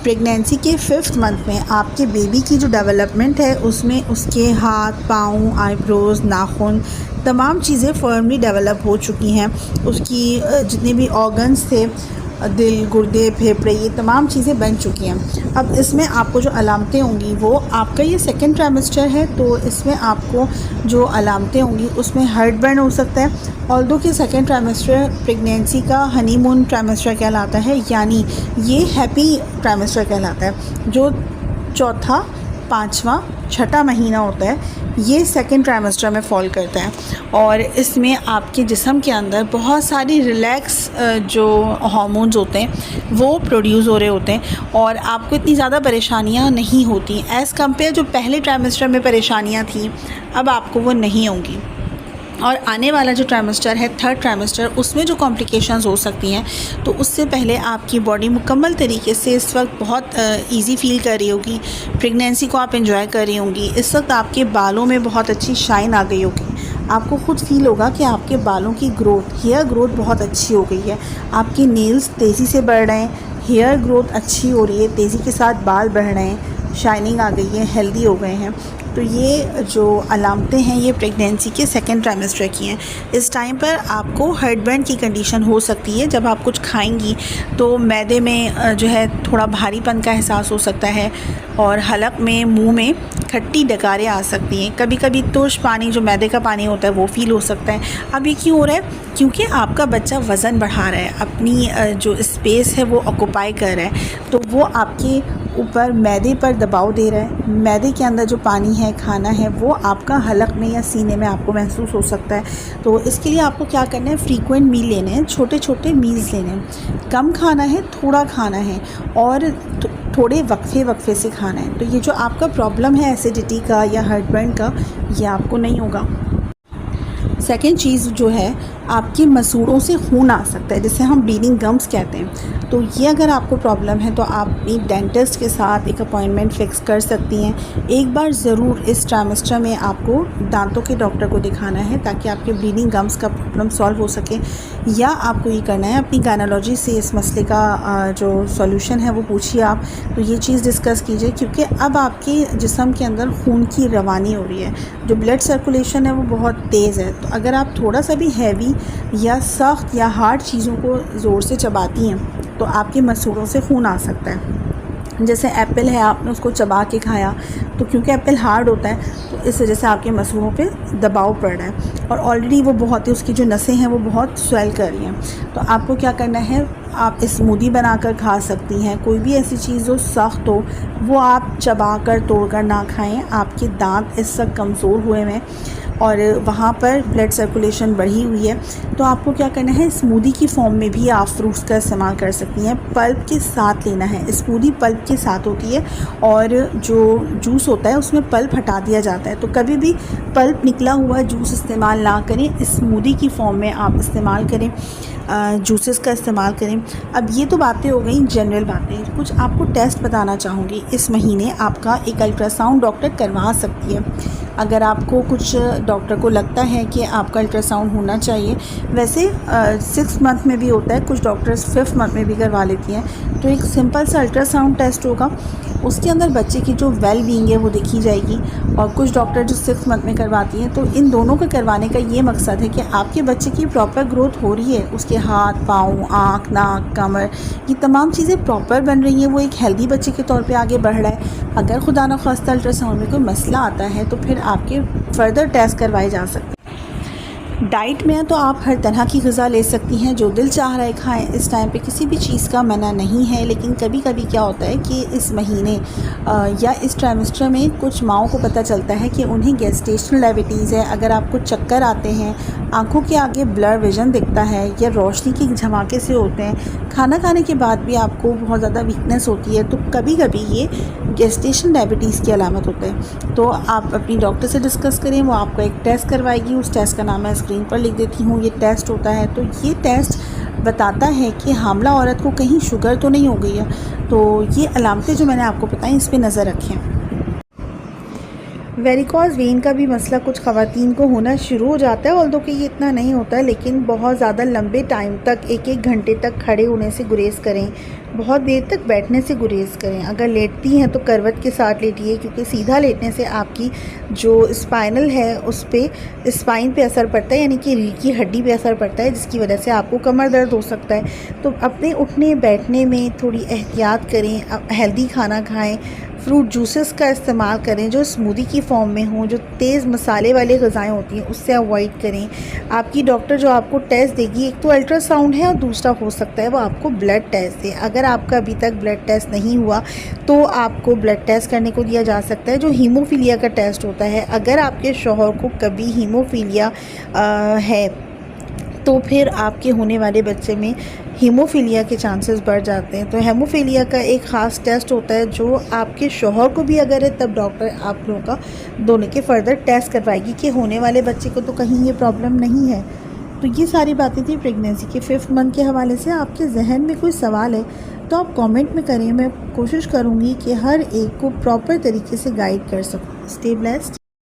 Pregnancy के 5th month में आपके बेबी की जो डेवलपमेंट है उसमें उसके हाथ, पाँव, आईब्रोज़, नाखून तमाम चीज़ें फर्मली डेवलप हो चुकी हैं। उसकी जितने भी ऑर्गन्स थे, दिल, गुर्दे, फेफड़े, ये तमाम चीज़ें बन चुकी हैं। अब इसमें आपको जो अलामतें होंगी वो आपका ये 2nd ट्राइमेस्टर है, तो इसमें आपको जो अलामतें होंगी उसमें हार्ट बर्न हो सकता है। ऑल्दो कि 2nd ट्राइमेस्टर प्रेगनेंसी का हनीमून ट्राइमेस्टर कहलाता है, यानी ये हैप्पी ट्राइमेस्टर कहलाता है। जो चौथा, 5वां, 6ठा महीना होता है ये 2nd ट्राइमेस्टर में फॉल करता है, और इसमें आपके जिस्म के अंदर बहुत सारी रिलैक्स जो हार्मोन्स होते हैं वो प्रोड्यूस हो रहे होते हैं, और आपको इतनी ज़्यादा परेशानियां नहीं होती एज़ कम्पेयर जो पहले ट्राइमेस्टर में परेशानियां थी, अब आपको वो नहीं होंगी। और आने वाला जो ट्राइमेस्टर है 3rd ट्राइमेस्टर, उसमें जो कॉम्प्लिकेशंस हो सकती हैं, तो उससे पहले आपकी बॉडी मुकम्मल तरीके से इस वक्त बहुत इजी फील कर रही होगी, प्रेगनेंसी को आप एंजॉय कर रही होंगी। इस वक्त आपके बालों में बहुत अच्छी शाइन आ गई होगी, आपको खुद फील होगा कि आपके बालों की ग्रोथ, हेयर ग्रोथ बहुत अच्छी हो गई है, आपके नेल्स तेज़ी से बढ़ रहे हैं, हेयर ग्रोथ अच्छी हो रही है, तेज़ी के साथ बाल बढ़ रहे हैं, शाइनिंग आ गई है, हेल्दी हो गए हैं। तो ये जो अलामतें हैं ये प्रेगनेंसी के 2nd ट्राइमेस्टर की हैं। इस टाइम पर आपको हार्ट बर्न की कंडीशन हो सकती है। जब आप कुछ खाएंगी तो मैदे में जो है थोड़ा भारीपन का एहसास हो सकता है, और हलक में, मुंह में खट्टी डकारें आ सकती हैं। कभी कभी तुर्श पानी, जो मैदे का पानी होता है, वो फील हो सकता है। अब ये क्यों हो रहा है? क्योंकि आपका बच्चा वज़न बढ़ा रहा है, अपनी जो स्पेस है वो ऑक्यूपाई कर रहा है, तो वो आपके ऊपर मैदे पर दबाव दे रहा है। मैदे के अंदर जो पानी है, खाना है, वो आपका हलक में या सीने में आपको महसूस हो सकता है। तो इसके लिए आपको क्या करना है, फ्रीक्वेंट मील लेने हैं, छोटे छोटे मील्स लेने हैं, कम खाना है, थोड़ा खाना है, और थोड़े वक्फे से खाना है। तो ये जो आपका प्रॉब्लम है एसिडिटी का या हार्ट बर्न का, ये आपको नहीं होगा। 2nd चीज़ जो है, आपकी मसूड़ों से खून आ सकता है, जिसे हम ब्लीडिंग गम्स कहते हैं। तो ये अगर आपको प्रॉब्लम है तो आप अपनी डेंटिस्ट के साथ एक अपॉइंटमेंट फ़िक्स कर सकती हैं। एक बार ज़रूर इस ट्राइमेस्टर में आपको दांतों के डॉक्टर को दिखाना है, ताकि आपके ब्लीडिंग गम्स का प्रॉब्लम सॉल्व हो सके। या आपको ये करना है, अपनी गायनोलॉजी से इस मसले का जो सॉल्यूशन है वो पूछिए आप। तो ये चीज़ डिस्कस कीजिए, क्योंकि अब आपके जिस्म के अंदर खून की रवानी हो रही है, जो ब्लड सर्कुलेशन है वो बहुत तेज़ है। तो अगर आप थोड़ा सा भी हैवी या सख्त या हार्ड चीज़ों को ज़ोर से चबाती हैं तो आपके मसूड़ों से खून आ सकता है। जैसे एप्पल है, आपने उसको चबा के खाया, तो क्योंकि एप्पल हार्ड होता है तो इस वजह से आपके मसूड़ों पे दबाव पड़ रहा है, और ऑलरेडी वो बहुत ही, उसकी जो नसें हैं वो बहुत स्वेल कर रही हैं। तो आपको क्या करना है, आप स्मूदी बनाकर खा सकती हैं। कोई भी ऐसी चीज़ जो सख्त हो वो आप चबा कर, तोड़ कर ना खाएँ। आपके दांत इस वक्त कमज़ोर हुए हैं और वहाँ पर ब्लड सर्कुलेशन बढ़ी हुई है, तो आपको क्या करना है, स्मूदी की फॉर्म में भी आप फ्रूट्स का इस्तेमाल कर सकती हैं। पल्प के साथ लेना है, स्मूदी पल्प के साथ होती है, और जो जूस होता है उसमें पल्प हटा दिया जाता है। तो कभी भी पल्प निकला हुआ जूस इस्तेमाल ना करें, स्मूदी की फॉर्म में आप इस्तेमाल करें, जूसेस का इस्तेमाल करें। अब ये तो बातें हो गई, जनरल बातें। कुछ आपको टेस्ट बताना चाहूँगी। इस महीने आपका एक अल्ट्रासाउंड डॉक्टर करवा सकती है, अगर आपको कुछ डॉक्टर को लगता है कि आपका अल्ट्रासाउंड होना चाहिए। वैसे 6 मंथ में भी होता है, कुछ डॉक्टर्स 5th मंथ में भी करवा लेती हैं। तो एक सिंपल सा अल्ट्रासाउंड टेस्ट होगा, उसके अंदर बच्चे की जो वेल बीइंग है वो देखी जाएगी। और कुछ डॉक्टर जो 6th मंथ में करवाती हैं, तो इन दोनों का करवाने का ये मकसद है कि आपके बच्चे की प्रॉपर ग्रोथ हो रही है, उसके हाथ, पाँव, आँख, नाक, कमर, ये तमाम चीज़ें प्रॉपर बन रही हैं, वो एक हेल्दी बच्चे के तौर पे आगे बढ़ रहा है। अगर खुदा न खास्ता अल्ट्रासाउंड में कोई मसला आता है तो फिर आपके फर्दर टेस्ट करवाए जा सकते हैं। डाइट में तो आप हर तरह की ग़िज़ा ले सकती हैं, जो दिल चाह रहा है खाएं। इस टाइम पे किसी भी चीज़ का मना नहीं है, लेकिन कभी कभी क्या होता है कि इस महीने या इस ट्राइमेस्टर में कुछ माँओं को पता चलता है कि उन्हें गेस्टेशनल डायबिटीज़ है। अगर आपको चक्कर आते हैं, आँखों के आगे ब्लर विज़न दिखता है, या रोशनी की झमाके से होते हैं, खाना खाने के बाद भी आपको बहुत ज़्यादा वीकनेस होती है, तो कभी कभी ये गेस्टेशनल डायबिटीज़ की अलामत होते हैं। तो आप अपनी डॉक्टर से डिस्कस करें, वो आपको एक टेस्ट करवाएगी। उस टेस्ट का नाम मैं स्क्रीन पर लिख देती हूँ। ये टेस्ट होता है, तो ये टेस्ट बताता है कि हामला औरत को कहीं शुगर तो नहीं हो गई है। तो ये अलामतें जो मैंने आपको बताई, इस पर नज़र रखें। वेरिकॉज वेन का भी मसला कुछ ख़वातीन को होना शुरू हो जाता है, ऑल्दो कि ये इतना नहीं होता है, लेकिन बहुत ज़्यादा लंबे टाइम तक, 1-1 घंटे तक खड़े होने से गुरेज करें। बहुत देर तक बैठने से गुरेज करें। अगर लेटती हैं तो करवट के साथ लेटिए, क्योंकि सीधा लेटने से आपकी जो स्पाइनल है उस पे, स्पाइन पे असर पड़ता है, यानी कि रीढ़ की हड्डी पे असर पड़ता है, जिसकी वजह से आपको कमर दर्द हो सकता है। तो अपने उठने बैठने में थोड़ी एहतियात करें, हेल्दी खाना खाएँ, फ्रूट जूसेस का इस्तेमाल करें जो स्मूदी की फॉर्म में हों, जो तेज़ मसाले वाली ग़िज़ाएँ होती हैं उससे अवॉइड करें। आपकी डॉक्टर जो आपको टेस्ट देगी, एक तो अल्ट्रासाउंड है और दूसरा हो सकता है वो आपको ब्लड टेस्ट दे। अगर आपका अभी तक ब्लड टेस्ट नहीं हुआ तो आपको ब्लड टेस्ट करने को दिया जा सकता है, जो हीमोफीलिया का टेस्ट होता है। अगर आपके शौहर को कभी हीमोफीलिया है तो फिर आपके होने वाले बच्चे में हीमोफीलिया के चांसेस बढ़ जाते हैं। तो हेमोफीलिया का एक ख़ास टेस्ट होता है जो आपके शौहर को भी अगर है तब डॉक्टर आप लोगों का दोनों के फर्दर टेस्ट करवाएगी कि होने वाले बच्चे को तो कहीं ये प्रॉब्लम नहीं है। तो ये सारी बातें थी प्रेगनेंसी के 5th मंथ के हवाले से। आपके जहन में कोई सवाल है तो आप कमेंट में करें, मैं कोशिश करूँगी कि हर एक को प्रॉपर तरीके से गाइड कर सकूँ। Stay blessed.